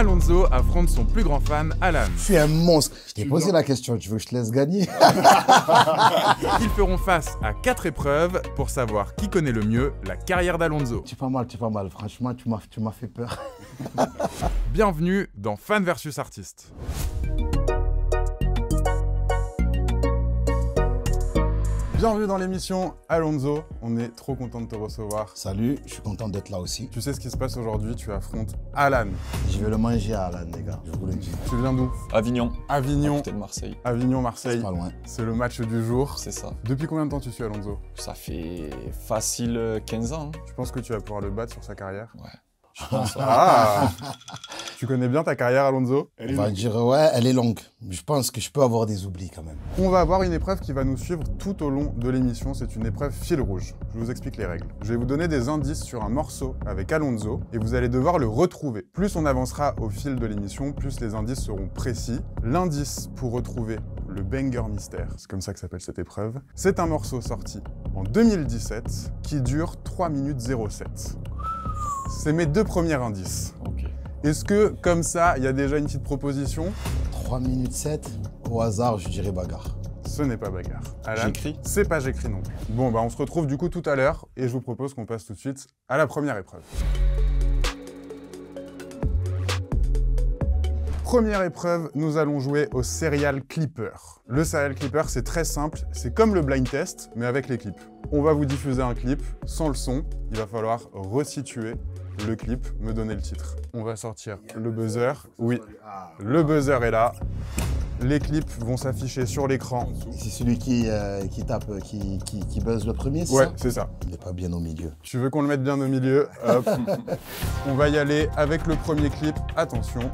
Alonso affronte son plus grand fan, Alan. Je suis un monstre. Je t'ai posé la question, tu veux que je te laisse gagner? Ils feront face à 4 épreuves pour savoir qui connaît le mieux la carrière d'Alonso. Tu es pas mal. Franchement, tu m'as fait peur. Bienvenue dans Fan vs Artiste. Bienvenue dans l'émission Alonso, on est trop content de te recevoir. Salut, je suis content d'être là aussi. Tu sais ce qui se passe aujourd'hui, tu affrontes Alan. Je vais le manger à Alan, les gars, je vous le dis. Tu viens d'où? Avignon. Avignon. À côté de Marseille. Avignon, Marseille. C'est pas loin. C'est le match du jour. C'est ça. Depuis combien de temps tu suis Alonso? Ça fait facile 15 ans. Tu penses que tu vas pouvoir le battre sur sa carrière? Ouais. Je pense. Ah. Tu connais bien ta carrière, Alonso? On va dire, ouais, elle est longue. Je pense que je peux avoir des oublis quand même. On va avoir une épreuve qui va nous suivre tout au long de l'émission. C'est une épreuve fil rouge. Je vous explique les règles. Je vais vous donner des indices sur un morceau avec Alonso et vous allez devoir le retrouver. Plus on avancera au fil de l'émission, plus les indices seront précis. L'indice pour retrouver le banger mystère, c'est comme ça que s'appelle cette épreuve, c'est un morceau sorti en 2017 qui dure 3 minutes 07. C'est mes deux premiers indices. Ok. Est-ce que, comme ça, il y a déjà une petite proposition? 3 minutes 7, au hasard, je dirais bagarre. Ce n'est pas bagarre. Alan, J'écris? c'est pas j'écris non plus. Bon, bah on se retrouve du coup tout à l'heure et je vous propose qu'on passe tout de suite à la première épreuve. Première épreuve, nous allons jouer au Serial Clipper. Le Serial Clipper, c'est très simple, c'est comme le blind test, mais avec les clips. On va vous diffuser un clip sans le son, il va falloir resituer le clip, me donner le titre. On va sortir le buzzer, oui, le buzzer est là. Les clips vont s'afficher sur l'écran. C'est celui qui tape, qui buzz le premier, c'est Ouais, ça? c'est ça. Il n'est pas bien au milieu. Tu veux qu'on le mette bien au milieu? Hop. On va y aller avec le premier clip, attention.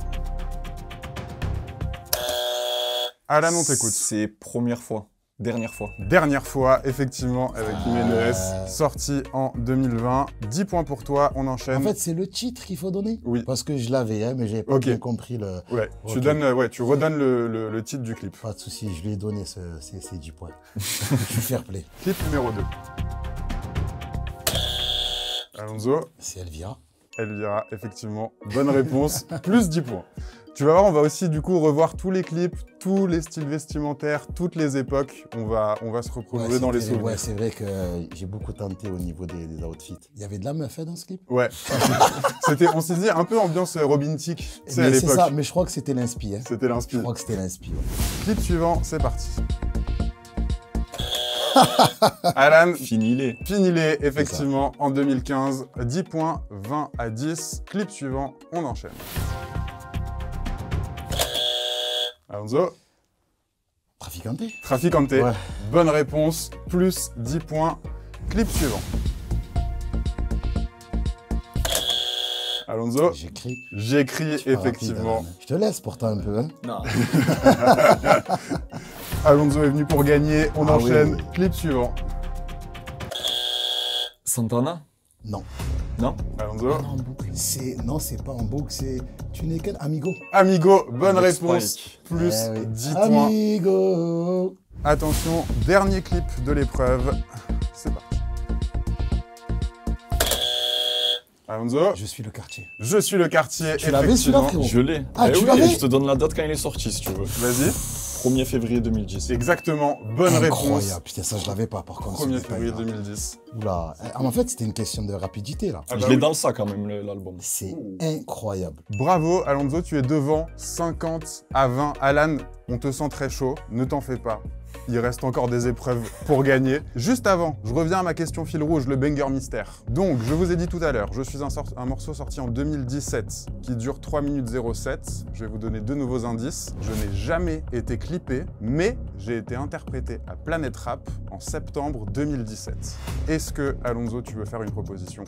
Alan, on t'écoute. C'est première fois. Dernière fois. Dernière fois, effectivement, avec Jiménez, sorti en 2020. 10 points pour toi, on enchaîne. En fait, c'est le titre qu'il faut donner? Oui. Parce que je l'avais, hein, mais j'avais pas Ok. bien compris le... Ouais, Ok. tu redonnes le titre du clip. Pas de souci, je lui ai donné ces 10 points. Je suis fair play. Clip numéro 2. Alonso, C'est Elvira. Elvira, effectivement. Bonne réponse, plus 10 points. Tu vas voir, on va aussi du coup revoir tous les clips, tous les styles vestimentaires, toutes les époques. On va se replonger dans les souvenirs. Ouais, c'est vrai que j'ai beaucoup tenté au niveau des outfits. Il y avait de la meuf hein, dans ce clip? Ouais. C'était, on s'est dit, un peu ambiance Robin Thicke, c'est à Mais c'est l'époque. ça, mais je crois que c'était l'inspi. Hein. C'était Je l'inspire. crois que c'était l'inspi. Ouais. Clip suivant, c'est parti. Alan, Fini-les. Finilé, effectivement, en 2015. 10 points, 20 à 10. Clip suivant, on enchaîne. Alonso, Traficante? Traficante. Ouais. Bonne réponse, plus 10 points. Clip suivant. Alonso, j'écris effectivement. Rapide, je te laisse pourtant un peu. Hein. Non. Alonso est venu pour gagner, on Ah enchaîne. oui. Clip suivant. Santana? Non. Non? Alonso, Non, en boucle. Non, c'est pas en boucle, c'est Tu n'es qu'un amigo. Amigo, bonne Avec réponse, Spike. plus Eh oui. 10 points. Amigo. Attention, dernier clip de l'épreuve. C'est parti. Alonso, Je suis le quartier. je suis le quartier. Tu l'avais celui-là, effectivement. frérot? Je l'ai. Ah, Eh tu oui, l'avais? je te donne la date quand il est sorti, si tu veux. Vas-y. 1er février 2010. Exactement, bonne réponse. Incroyable. Putain, ça, je l'avais pas par contre. 1er ce février détail-là. 2010. Oula. Ah, en fait, c'était une question de rapidité, là. Ah Je bah l'ai oui. dans le sac quand même, l'album. C'est incroyable. Bravo, Alonso, tu es devant 50 à 20. Alan, on te sent très chaud, ne t'en fais pas. Il reste encore des épreuves pour gagner. Juste avant, je reviens à ma question fil rouge, le banger mystère. Donc, je vous ai dit tout à l'heure, je suis un morceau sorti en 2017 qui dure 3 minutes 07. Je vais vous donner deux nouveaux indices. Je n'ai jamais été clippé, mais j'ai été interprété à Planet Rap en septembre 2017. Est-ce que, Alonso, tu veux faire une proposition?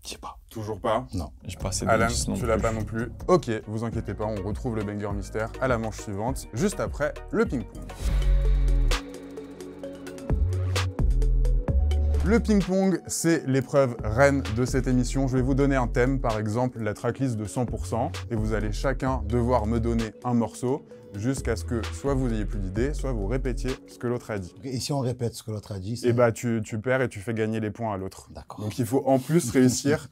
Je sais pas. Toujours pas. Non. J'ai pas assez de Alan, indices non tu l'as plus. pas non plus. Ok, vous inquiétez pas, on retrouve le banger mystère à la manche suivante, juste après le ping-pong. Le ping-pong, c'est l'épreuve reine de cette émission. Je vais vous donner un thème, par exemple la tracklist de 100%, et vous allez chacun devoir me donner un morceau jusqu'à ce que soit vous ayez plus d'idées, soit vous répétiez ce que l'autre a dit. Et si on répète ce que l'autre a dit, c'est... Et bah tu perds et tu fais gagner les points à l'autre. D'accord. Donc il faut en plus réussir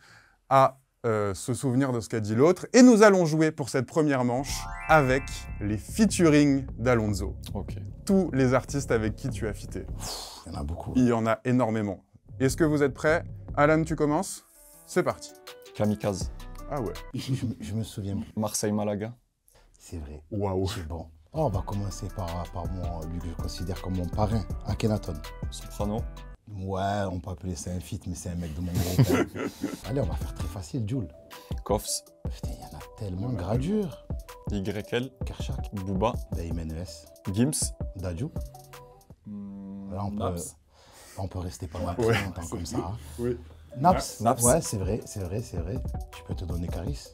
à se souvenir de ce qu'a dit l'autre. Et nous allons jouer pour cette première manche avec les featuring d'Alonso. Ok. Tous les artistes avec qui tu as fité. Il y en a beaucoup. Il y en a énormément. Est-ce que vous êtes prêts? Alan, tu commences? C'est parti. Kamikaze. Ah ouais. Je me souviens plus. Marseille-Malaga. C'est vrai. Waouh. C'est bon. Oh, on va commencer par lui que je considère comme mon parrain, Akhenaton. Soprano. Ouais, on peut appeler ça un feat, mais c'est un mec de mon groupe. Hein. Allez, on va faire très facile, Jules. Koffs. Putain, il y en a tellement. Gradure. YL. Kershak. Booba. Daimenes. Gims. Dadju. Là, Naps. on peut rester pas mal Ouais. longtemps comme ça. Hein. Oui. Naps. Naps. Ouais, c'est vrai. Je peux te donner Caris.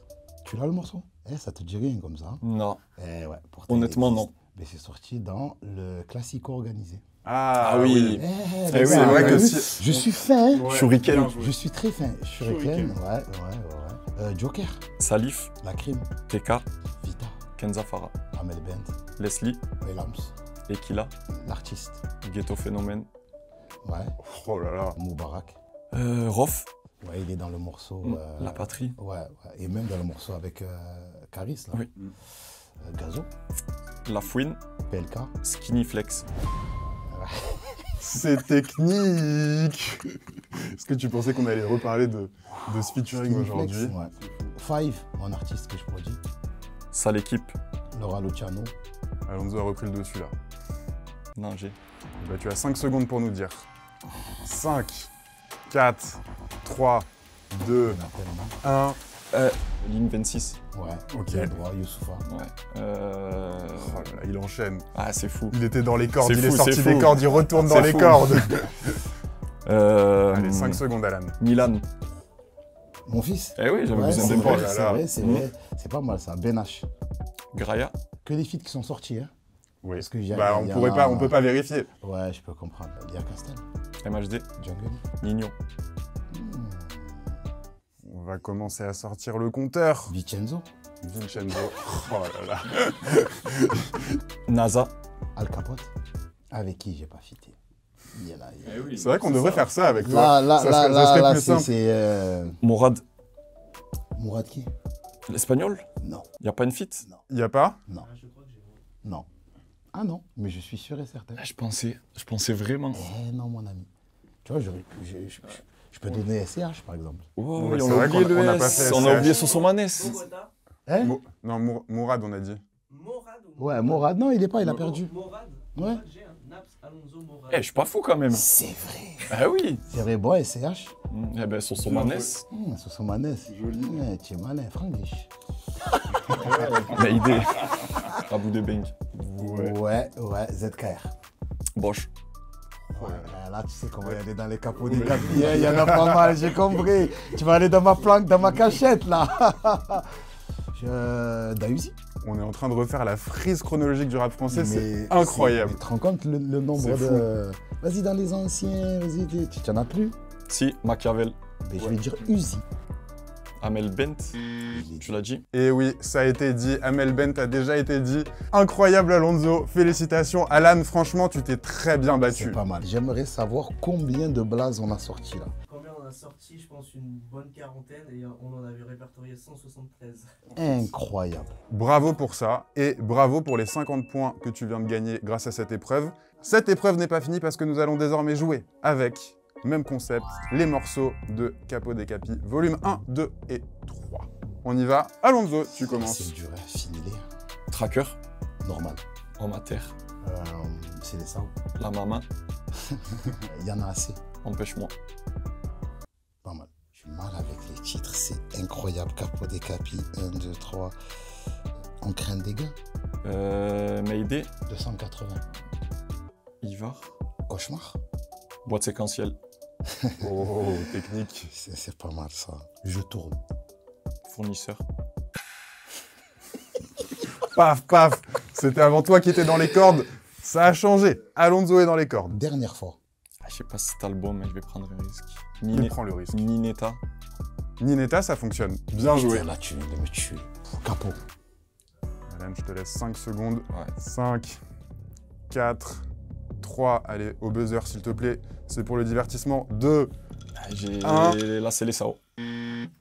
Tu l'as le morceau? Ça te dit rien comme ça. Non. Ouais, pourtant, Honnêtement, il non. existe. Mais c'est sorti dans le Classico organisé. Ah, Ah oui. Eh oui, c'est vrai que si... Je suis fin. Hein. Ouais, Shuriken. bien joué. Je suis très fin. Shuriken. Ouais. Joker. Salif. La Crime. TK. Vita. Kenza Farah. Amel Bent. Leslie. Wilams. Ekila. L'artiste. Ghetto Phénomène. Ouais. Oh là là. Moubarak. Rof. Ouais, il est dans le morceau. La patrie. Ouais. Et même dans le morceau avec Caris. Là. Oui. Gazo. La Fouine. PLK. Skinny Flex. C'est technique. Est-ce que tu pensais qu'on allait reparler de ce featuring Skinny aujourd'hui? Flex, ouais. Five, mon artiste que je produis. Sale équipe. Laura Luciano. Alonso a repris le dessus là. Nanger. Bah, tu as 5 secondes pour nous dire. 5, 4, 3, 2, Il y en a tellement. 1. Ligne 26. Ouais. Ok. Il a le droit, Youssoufa. Ouais. Oh là là, il enchaîne. Ah, c'est fou. Il était dans les cordes, C'est il est fou, sorti c'est des fou. cordes, il retourne dans C'est les fou. cordes. Allez, 5 secondes, Alan. Milan. Mon fils. Eh oui, j'avais Ouais, besoin c'est de Oh vrai, là c'est là. vrai, c'est vrai. C'est pas mal ça. Ben H. Graya. Que les feats qui sont sortis, hein. Oui. Parce que Bah, on peut pas vérifier. Ouais, je peux comprendre. Il y a Castel, MHD. Jungle. Nino. On va commencer à sortir le compteur. Vincenzo. Vincenzo. Oh là là. NASA. Al Capote. Avec qui j'ai pas fité. Il y en a. C'est vrai qu'on devrait faire ça avec toi. Là, Ça serait plus simple. c'est Morad. Mourad qui? L'espagnol. Non, Y a pas une fit? Y a pas? non. Non. Ah non, mais je suis sûr et certain. Je pensais vraiment. Eh non, mon ami. Tu vois, je peux donner SCH par exemple. Oh, Ouais, on c'est a vrai oublié qu'on a le pas S. fait On a SCH. oublié Sosomanes. Bogota. Hein? Non, Mourad, on a dit. Morad ou Ouais, Mourad, non, il est pas, il a perdu. Morad. Ouais. Morad, j'ai un Naps, Alonso, Morad. Eh, je suis pas fou quand même. C'est vrai. Ah oui. C'est vrai, bon, SCH. Eh ben, Sosomanes. Sosomanes. Joli. Ouais, tu es malin, Franglish. Mais idée. Abou Debeng. Ouais, ZKR. Bosch. Ouais, là, tu sais comment y aller dans les capots des capis. Il y en a pas mal, j'ai compris. Tu vas aller dans ma planque, dans ma cachette, là. Dayuzi. On est en train de refaire la frise chronologique du rap français, c'est Mais incroyable. Tu te rends compte le nombre C'est de... Vas-y, dans les anciens, vas-y, tu n'en as plus. Si, Machiavel. Mais je vais dire Uzi. Amel Bent. Il est- Tu l'as dit? Et oui, ça a été dit, Amel Bent a déjà été dit. Incroyable Alonso, félicitations. Alan, franchement, tu t'es très bien C'est battu. pas mal. J'aimerais savoir combien de blazes on a sorti là. Combien on a sorti? Je pense une bonne quarantaine et on en avait répertorié 173. Incroyable. Bravo pour ça, et bravo pour les 50 points que tu viens de gagner grâce à cette épreuve. Cette épreuve n'est pas finie parce que nous allons désormais jouer avec, même concept, les morceaux de Capo des Capis, volume 1, 2 et 3. On y va. Alonso, tu C'est commences. dur à filer. Tracker. Normal. Homme à terre. C'est les Sao. La maman. Il y en a assez. Empêche-moi. Pas mal. Je suis mal avec les titres. C'est incroyable. Capo des Capis. 1, 2, 3. On craint des gars. Mayday. 280. Ivar. Cauchemar. Boîte séquentielle. Oh, technique. C'est pas mal ça. Je tourne. Fournisseur. Paf, paf. C'était avant toi qui étais dans les cordes. Ça a changé. Alonso est dans les cordes. Dernière fois. Ah, je sais pas si c'est album, mais je vais prendre un risque. Il prend le risque. Nineta. Nineta, ça fonctionne. Bien joué. Là, tu viens de me tuer. Capot. Alan, je te laisse 5 secondes. Ouais. 5, 4, 3. Allez, au buzzer, s'il te plaît. C'est pour le divertissement. 2. Ah, j'ai... Un. Là, c'est les Sao.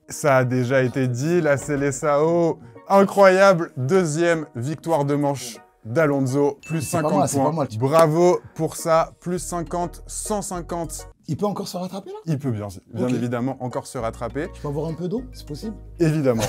Ça a déjà été dit, la Seleção. Incroyable, deuxième victoire de manche d'Alonso, plus C'est pas 50 mal, c'est points. pas mal. Bravo pour ça, plus 50, 150. Il peut encore se rattraper là? Il peut bien Ok. évidemment encore se rattraper. Je peux avoir un peu d'eau? C'est possible? Évidemment.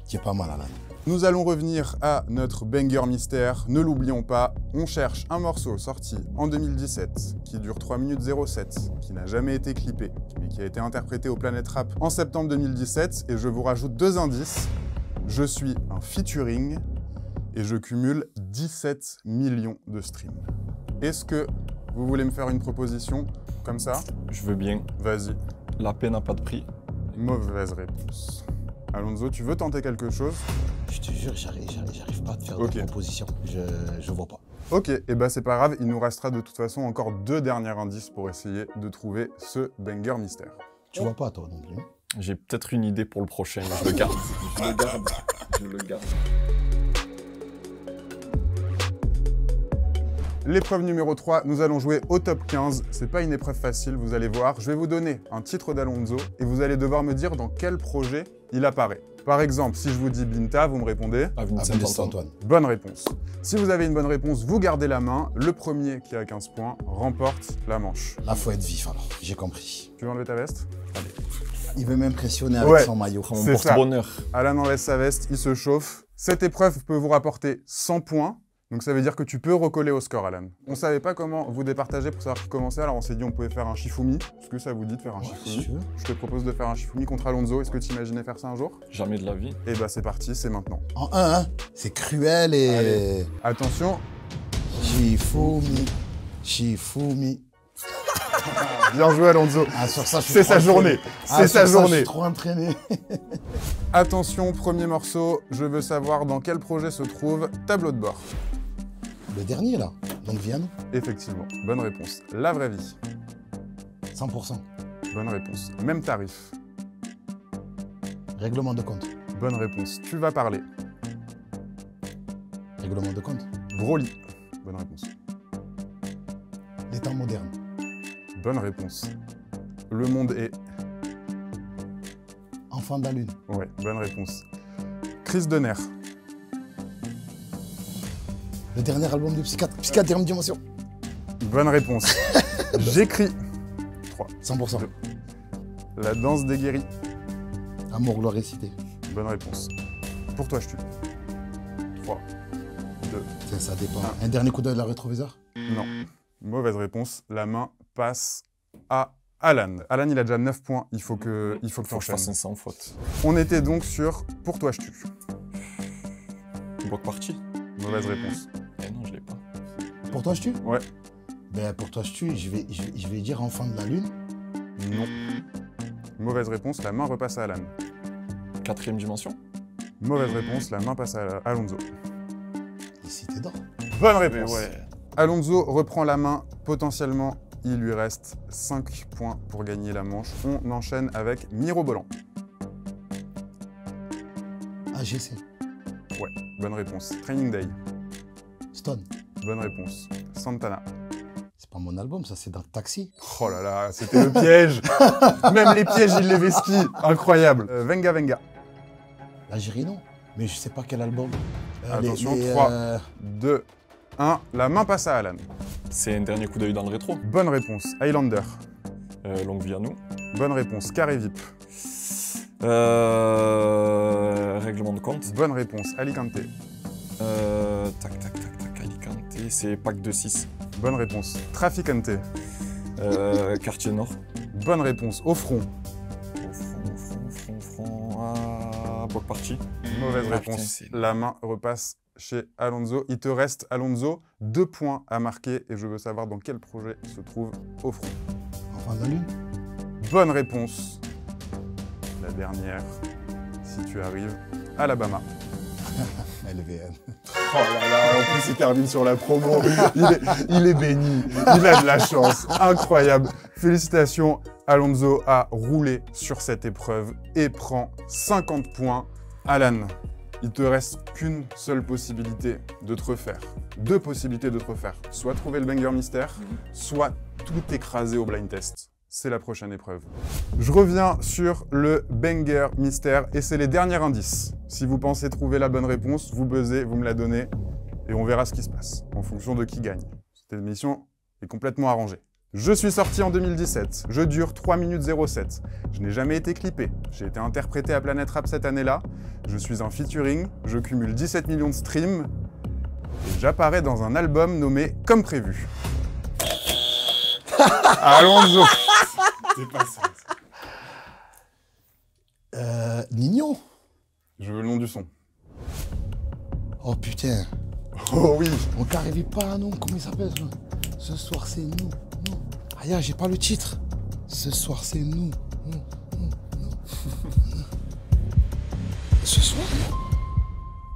Qui est pas mal, Alan. Nous allons revenir à notre banger mystère. Ne l'oublions pas, on cherche un morceau sorti en 2017 qui dure 3 minutes 07, qui n'a jamais été clippé, mais qui a été interprété au Planet Rap en septembre 2017. Et je vous rajoute 2 indices. Je suis un featuring et je cumule 17 millions de streams. Est-ce que vous voulez me faire une proposition comme ça? Je veux bien. Vas-y. La paix n'a pas de prix. Mauvaise réponse. Alonso, tu veux tenter quelque chose? Je te jure, j'arrive pas à te faire Ok. de proposition. Je vois pas. Ok, et bah c'est pas grave, il nous restera de toute façon encore 2 derniers indices pour essayer de trouver ce banger mystère. Tu vois pas, toi non plus. J'ai peut-être une idée pour le prochain, mais je le garde. Je le garde. Je le garde. L'épreuve numéro 3, nous allons jouer au top 15. C'est pas une épreuve facile, vous allez voir. Je vais vous donner un titre d'Alonso et vous allez devoir me dire dans quel projet il apparaît. Par exemple, si je vous dis Binta, vous me répondez Avenue de Avenue Saint-Antoine. Saint-Antoine. bonne réponse. Si vous avez une bonne réponse, vous gardez la main. Le premier qui a 15 points remporte la manche. Là, faut être vif alors. J'ai compris. Tu veux enlever ta veste? Il veut m'impressionner avec Ouais. son maillot. Mon C'est ça. porte-bonheur. Alan enlève sa veste, il se chauffe. Cette épreuve peut vous rapporter 100 points. Donc ça veut dire que tu peux recoller au score, Alan. On savait pas comment vous départager pour savoir qui commençait, alors on s'est dit on pouvait faire un Shifumi. Est-ce que ça vous dit de faire un Ouais, Shifumi? si tu veux. Je te propose de faire un Shifumi contre Alonso. Est-ce que tu imaginais faire ça un jour? Jamais de la vie. Et bah c'est parti, c'est maintenant. En 1, c'est cruel et... Allez. Attention, Shifumi. Shifumi. bien joué Alonso. Ah, sur ça, je suis C'est trop sa journée, entraîné. c'est Ah, sa sur ça, Je journée. suis trop entraîné. Attention, premier morceau, je veux savoir dans quel projet se trouve Tableau de bord. Le dernier, là. Donc, Vienne, Effectivement, bonne réponse. La vraie vie, 100%. bonne réponse. Même tarif, Règlement de compte. bonne réponse. Tu vas parler. Règlement de compte. Broly, bonne réponse. Les temps modernes. Bonne réponse. Le monde est... Enfant de la lune. Ouais, bonne réponse. Crise de nerfs. Le dernier album de Psychiatre. Psychiatre dernière dimension. Bonne réponse. J'écris. 100%. La danse des guéris. Amour, gloire et cité. Bonne réponse. Pour toi, je tue. 3, 2, Ça dépend. Un dernier coup d'œil de la rétroviseur. non. Mauvaise réponse. La main passe à Alan. Alan, il a déjà 9 points. Il faut que tu Faut que je enchaînes. fasse un sans faute. On était donc sur Pour toi, je tue. Bloc party. Mauvaise réponse. Eh non, je l'ai pas. Pour toi, je tue. Ouais. Ben, pour toi, je tue. Je vais dire enfant de la lune. Non. Mauvaise réponse. La main repasse à Alan. 4ème dimension. Mauvaise réponse. La main passe à Alonso. Les cités d'or. Bonne Mais réponse. ouais. Alonso reprend la main. Potentiellement, il lui reste 5 points pour gagner la manche. On enchaîne avec Mirobolan. AGC. Ouais, bonne réponse. Training Day. Stone. Bonne réponse. Santana. C'est pas mon album, ça, c'est dans le taxi. Oh là là, c'était le piège. Même les pièges, il les vesquit. Incroyable. Venga Venga. L'Algérie, non. Mais je sais pas quel album. Attention, 3, 2, 1. La main passe à Alan. C'est un dernier coup d'œil dans le rétro. Bonne réponse. Highlander. Longue vie à nous. Bonne réponse. Carré VIP. Règlement de compte. Bonne réponse. Alicante. Tac, Alicante. C'est pack de 6. Bonne réponse. Traficante. Quartier Nord. Bonne réponse. Au front. Au front. Ah, bloc party. Mauvaise Ah, réponse. putain, c'est- La main repasse chez Alonso. Il te reste, Alonso, 2 points à marquer et je veux savoir dans quel projet se trouve Au front. Enfant de la lune. Bonne réponse. La dernière, si tu arrives, Alabama. LVN. Oh là là, en plus il termine sur la promo. Il est béni, il a de la chance. Incroyable. Félicitations, Alonso a roulé sur cette épreuve et prend 50 points. Alan, il te reste qu'une seule possibilité de te refaire. 2 possibilités de te refaire. Soit trouver le banger mystère, soit tout écraser au blind test. c'est la prochaine épreuve. Je reviens sur le banger mystère et c'est les derniers indices. Si vous pensez trouver la bonne réponse, vous buzzez, vous me la donnez et on verra ce qui se passe en fonction de qui gagne. Cette émission est complètement arrangée. Je suis sorti en 2017, je dure 3 minutes 07. Je n'ai jamais été clippé. J'ai été interprété à Planète Rap cette année-là. Je suis un featuring, je cumule 17 millions de streams et j'apparais dans un album nommé Comme prévu. Alonso. C'est pas ça. Nino. Je veux le nom du son. Oh putain. Oh oui. On n'arrive pas, non. Comment il s'appelle ça? Ce soir c'est nous. Non. Ah, j'ai pas le titre. Ce soir c'est nous. Non. Ce soir.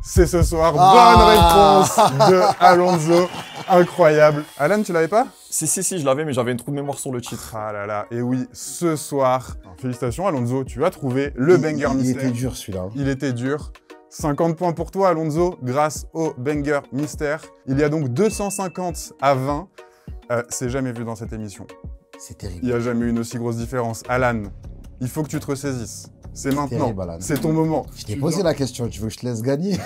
C'est ce soir. Bonne réponse de Alonso. Incroyable. Alan, tu l'avais pas? Si, je l'avais, mais j'avais un trou de mémoire sur le titre. Ah là là. Et oui, ce soir. Félicitations, Alonso. Tu as trouvé le banger mystère. Il était dur celui-là. Il était dur. 50 points pour toi, Alonso, grâce au banger mystère. Il y a donc 250 à 20. C'est jamais vu dans cette émission. C'est terrible. Il n'y a jamais eu une aussi grosse différence. Alan, il faut que tu te ressaisisses. C'est maintenant. C'est ton moment. Je t'ai posé la question. Tu veux que je te laisse gagner?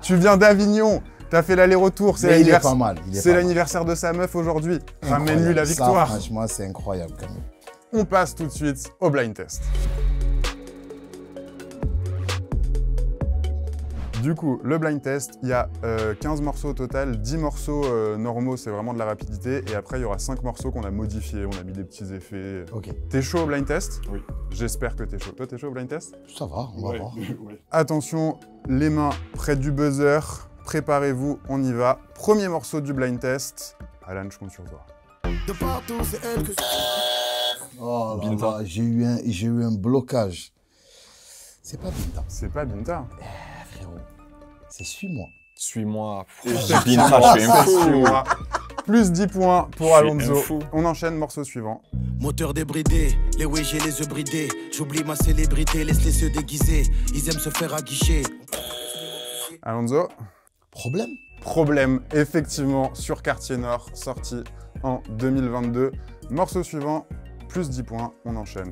Tu viens d'Avignon. T'as fait l'aller-retour. C'est l'anniversaire de sa meuf aujourd'hui. Ramène-lui la victoire. Ça, franchement, c'est incroyable quand même. On passe tout de suite au blind test. Du coup, le blind test, il y a 15 morceaux au total, 10 morceaux normaux, c'est vraiment de la rapidité, et après il y aura 5 morceaux qu'on a modifiés, on a mis des petits effets. Ok. T'es chaud au blind test? Oui. J'espère que t'es chaud. Toi, t'es chaud au blind test? Ça va, on va voir. Ouais. Attention, les mains près du buzzer, préparez-vous, on y va. Premier morceau du blind test. Alan, je compte sur toi. De partout, c'est elle que Oh là Binta. là, j'ai eu un blocage. C'est pas Binta. C'est pas Binta. Frérot, c'est Suis-moi. Suis-moi. Binta, je suis un fou. Plus 10 points pour Je suis Alonso. un fou. On enchaîne, morceau suivant. moteur débridé, les ouais j'ai les yeux bridés. J'oublie ma célébrité, laisse-les se déguiser. Ils aiment se faire aguicher. Alonso. Problème? Effectivement, sur Quartier Nord, sorti en 2022. Morceau suivant, plus 10 points, on enchaîne.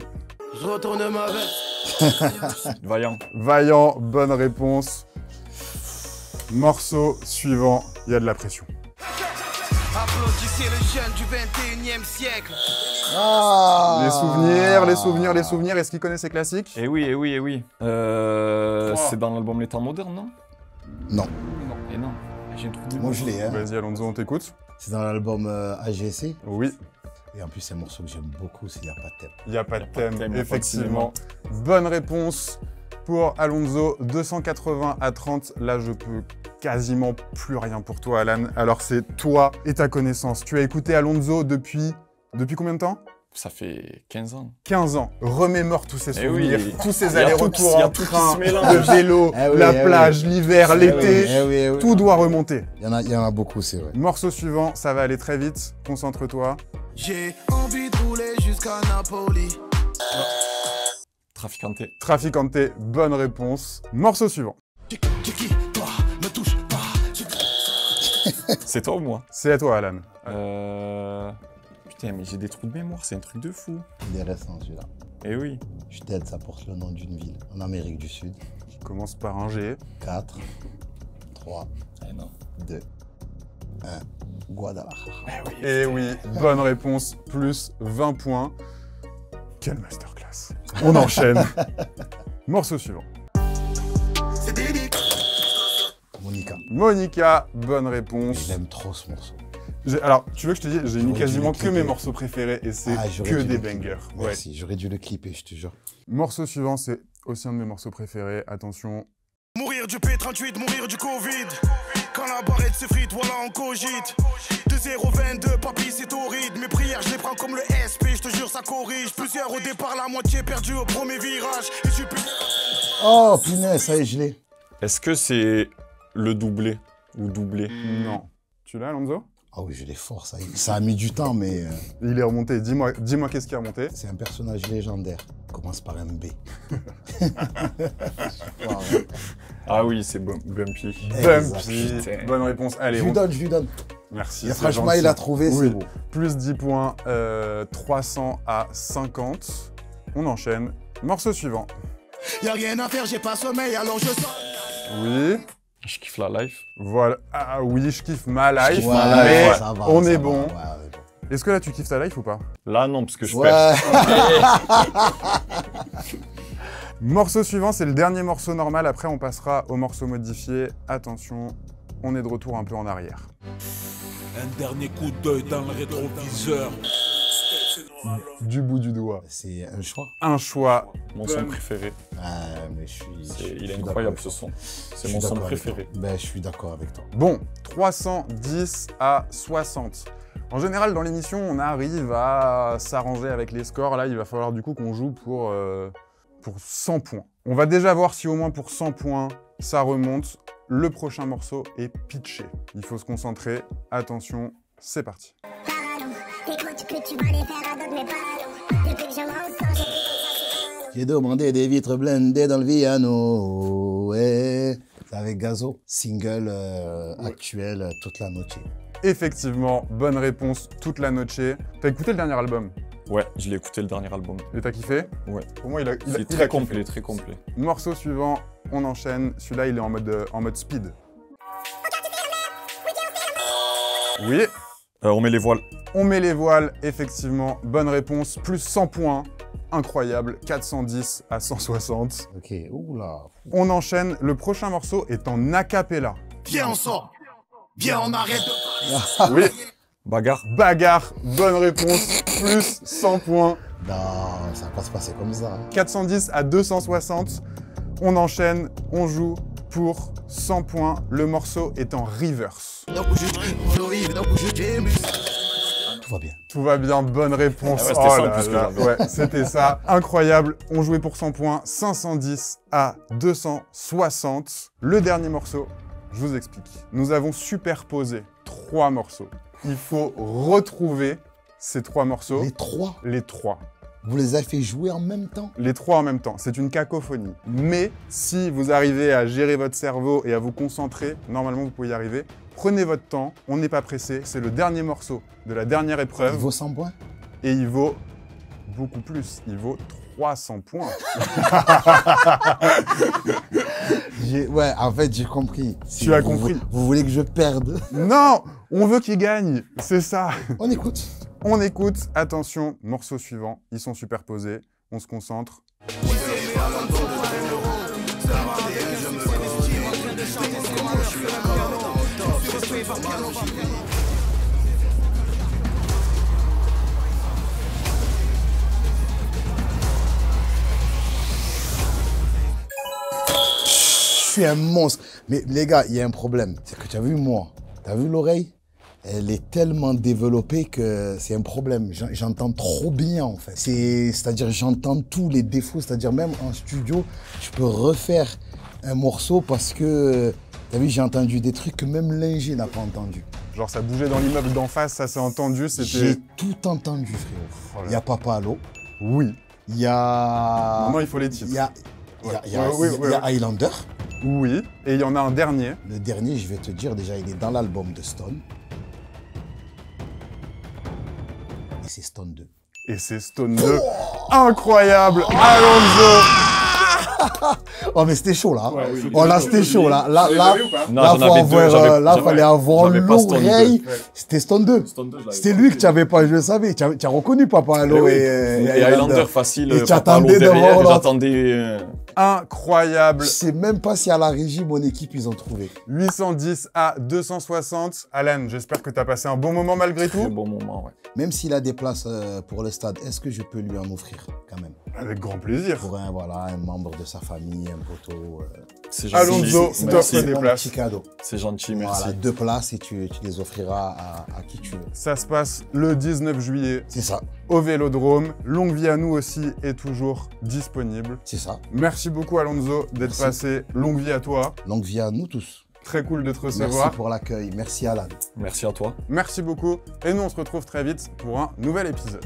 Je retourne ma veste. Vaillant, bonne réponse. Morceau suivant, il y a de la pression. Applaudissez le jeune du 21e siècle. Ah, Les souvenirs, est-ce qu'il connaît ces classiques? Eh oui. C'est dans l'album Les Temps Modernes, non? Non. Et non. J'ai un trou de Moi je l'ai, hein. Vas-y, Alonso, on t'écoute. C'est dans l'album AGC. Oui. Et en plus, c'est un morceau que j'aime beaucoup, c'est Y'a pas de thème. Il n'y a pas de Y a pas de thème, thème, y a pas de effectivement. Bonne réponse pour Alonso, 280 à 30. Là, je peux quasiment plus rien pour toi, Alan. Alors, c'est toi et ta connaissance. Tu as écouté Alonso depuis combien de temps? Ça fait 15 ans. 15 ans. Remémore tous ces souvenirs, oui. tous ces Il y a allers-retours tout en qui train, se mélange. le vélo, la plage, l'hiver, l'été. Tout doit remonter. Il y en a beaucoup, c'est vrai. Morceau suivant, ça va aller très vite. Concentre-toi. J'ai envie de rouler jusqu'à Napoli. Traficante, bonne réponse. Morceau suivant. Qui, toi, me touche pas. C'est toi ou moi? C'est à toi, Alan. Putain, mais j'ai des trous de mémoire, c'est un truc de fou. Il est récent celui-là. Eh oui. Je t'aide, ça porte le nom d'une ville en Amérique du Sud. Commence par un G. 4, 3, Eh non. 2, 1. Guadalajara. Et oui, bonne réponse, plus 20 points. Quelle masterclass. On enchaîne. Morceau suivant. C'est délicat. Monica. Bonne réponse. Je l'aime trop ce morceau. Alors, tu veux que je te dise, j'ai mis J'aurais dû quasiment le que clipper. mes morceaux préférés et c'est J'aurais que dû des le clipper. bangers. Ouais. Merci, j'aurais dû le clipper, je te jure. Morceau suivant, c'est aussi un de mes morceaux préférés. Attention. Mourir du P38, mourir du Covid. Quand la barrette s'effrite, voilà on cogite. 2-0-22, papy c'est horrible. Mes prières, je les prends comme le SP, je te jure ça corrige. Plusieurs au départ, la moitié perdue au premier virage. Et je suis plus... Oh, punaise, ça y est, je l'ai. Est-ce que c'est le doublé ou doublé? Non. Tu l'as, Alonso? Ah oui, je l'ai fort, ça. Ça a mis du temps, mais... Il est remonté. Dis-moi qu'est-ce qui est remonté. C'est un personnage légendaire. Commence par un B. Ah oui, c'est Bumpy. Exact. Bumpy. Putain. Bonne réponse. Allez, Je lui donne. Merci. Et c'est franchement, gentil. il a trouvé, Oui. c'est beau. Plus 10 points, 300 à 50. On enchaîne. Morceau suivant. Y'a rien à faire, j'ai pas sommeil, alors je sors. Oui. Je kiffe la life. Voilà. Ah oui, je kiffe ma life. kiffe ma life, mais ouais. ça va, on ça est va, bon. ouais, on est bon. Est-ce que là, tu kiffes ta life ou pas? Là, non, parce que je Ouais. perds. Morceau suivant, c'est le dernier morceau normal. Après, on passera au morceau modifié. Attention, on est de retour un peu en arrière. Un dernier coup d'œil dans le rétroviseur. Du bout du doigt. C'est un choix. Un choix. Mon son préféré. Mais je suis. Il est incroyable ce son. C'est mon son préféré. Ben, je suis d'accord avec toi. Bon, 310 à 60. En général, dans l'émission, on arrive à s'arranger avec les scores. Là, il va falloir du coup qu'on joue pour 100 points. On va déjà voir si au moins pour 100 points, ça remonte. Le prochain morceau est pitché. Il faut se concentrer. Attention, c'est parti. J'ai demandé des vitres blindées dans le Viano. Ouais. C'est avec Gazo. Single actuel, toute la noche. Effectivement, bonne réponse, toute la noche. T'as écouté le dernier album? Ouais, je l'ai écouté le dernier album. Et t'as kiffé? Ouais. Pour moi, il a C'est il très a complet, kiffé. très complet. Morceau suivant, on enchaîne. Celui-là, il est en mode speed. Oui, On met les voiles. on met les voiles, effectivement. Bonne réponse, plus 100 points. Incroyable, 410 à 160. Ok, oula. On enchaîne, le prochain morceau est en a cappella. Viens, on sort. Viens, on arrête de... Oui, Bagarre. bagarre, bonne réponse, plus 100 points. Non, ça va pas se passer comme ça. 410 à 260. On enchaîne, on joue pour 100 points. Le morceau est en reverse. Tout va bien. Tout va bien, bonne réponse. Ah ouais, c'était ça, en là plus, que là. j'avais. Ouais, c'était ça. Incroyable. On jouait pour 100 points. 510 à 260. Le dernier morceau, je vous explique. Nous avons superposé 3 morceaux. Il faut retrouver ces 3 morceaux. Les trois, Les 3. vous les avez fait jouer en même temps? Les 3 en même temps. C'est une cacophonie. Mais si vous arrivez à gérer votre cerveau et à vous concentrer, normalement vous pouvez y arriver. Prenez votre temps, on n'est pas pressé. C'est le dernier morceau de la dernière Il épreuve. vaut 100 points? Et il vaut beaucoup plus. Il vaut 300 points. Ouais, en fait, j'ai compris. Si Tu as vous- compris. Vous voulez que je perde? Non, on veut qu'il gagne. C'est ça. On écoute. On écoute. Attention, morceau suivant. Ils sont superposés. On se concentre. Je suis un monstre. Mais les gars, il y a un problème. C'est que tu as vu moi, tu as vu l'oreille? Elle est tellement développée que c'est un problème. J'entends trop bien en fait. C'est-à-dire j'entends tous les défauts. C'est-à-dire même en studio, je peux refaire un morceau parce que, tu as vu, j'ai entendu des trucs que même l'ingé n'a pas entendu. Genre ça bougeait dans l'immeuble d'en face, ça s'est entendu. J'ai C'était... tout entendu, frérot. Oh là. Il y a Papa Allo. Oui. Il y a... Maintenant il faut les titres. Il y a, Ouais, il y a Highlander. Oui. Et il y en a un dernier. Le dernier, je vais te dire, déjà, il est dans l'album de Stone. Et c'est Stone 2. Et c'est Stone 2. Incroyable. Alonso. Oh, mais c'était chaud, là. Ouais, oui. Oh, là, c'était chaud, là. Là, Non, là, j'en avais deux. fallait avoir j'avais pas Stone l'oreille. 2. C'était Stone 2. Stone 2, je l'avais C'était pas. lui que tu n'avais pas, je le savais. Tu as reconnu Papa Allo Et et Highlander facile. Et tu Papa Allo attendais derrière, devant et l'autre. j'attendais. Incroyable. Je sais même pas si à la régie, mon équipe, ils ont trouvé. 810 à 260. Alan, j'espère que tu as passé un bon moment malgré C'est tout. bon moment, ouais. Même s'il a des places pour le stade, est-ce que je peux lui en offrir, quand même? Avec grand plaisir. Pour un membre de sa famille, un poteau. C'est gentil. Alonso, C'est t'offres Merci. des un places. petit cadeau. C'est gentil, merci. Voilà, 2 places et tu les offriras à qui tu veux. Ça se passe le 19 juillet C'est ça, au Vélodrome. Longue vie à nous aussi est toujours disponible. c'est ça. Merci beaucoup Alonso d'être Merci. passé. Longue vie à toi. Longue vie à nous tous. Très cool de te Merci recevoir. pour l'accueil. Merci Alan. Merci à toi. Merci beaucoup. Et nous on se retrouve très vite pour un nouvel épisode.